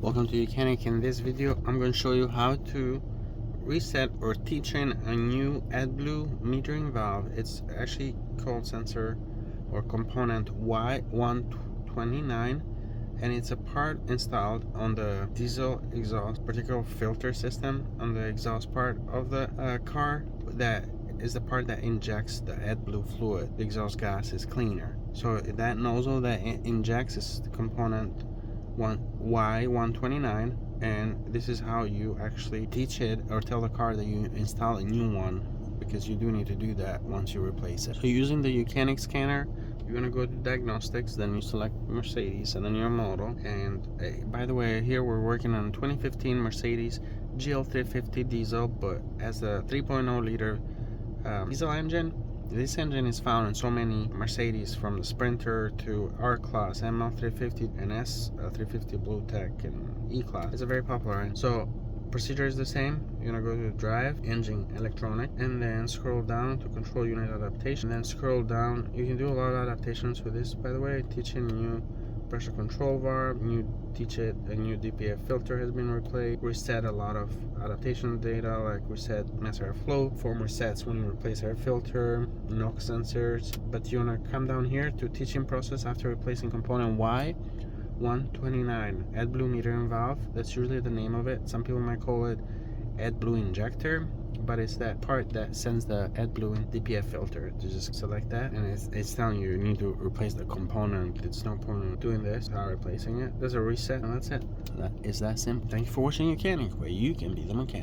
Welcome to YOUCANIC. In this video I'm going to show you how to reset or teach in a new AdBlue metering valve. It's actually called sensor or component Y129, and it's a part installed on the diesel exhaust particle filter system on the exhaust part of the car. That is the part that injects the AdBlue fluid. The exhaust gas is cleaner, so that nozzle that injects is the component Y129, and this is how you actually teach it or tell the car that you install a new one, because you do need to do that once you replace it. So using the YOUCANIC scanner, you're going to go to Diagnostics, then you select Mercedes and then your model. And by the way, here we're working on 2015 Mercedes GL350 diesel, but as a 3.0 liter diesel engine. This engine is found in so many Mercedes, from the Sprinter to R-Class, ML350 and S350 Blue Tech and E-Class. It's a very popular engine. So procedure is the same. You're gonna go to Drive, Engine, Electronic, and then scroll down to Control Unit Adaptation. And then scroll down. You can do a lot of adaptations with this, by the way. Teaching new pressure control valve, a new DPF filter has been replaced. Reset a lot of adaptation data, like reset mass airflow, form resets when you replace air filter, NOx sensors. But you wanna come down here to teaching process after replacing component Y129 AdBlue metering valve. That's usually the name of it. Some people might call it AdBlue injector, but it's that part that sends the AdBlue DPF filter. To just select that, and it's telling you need to replace the component. It's no point doing this without replacing it. There's a reset, and that's it. That is that simple. Thank you for watching YOUCANIC, where you can be the mechanic.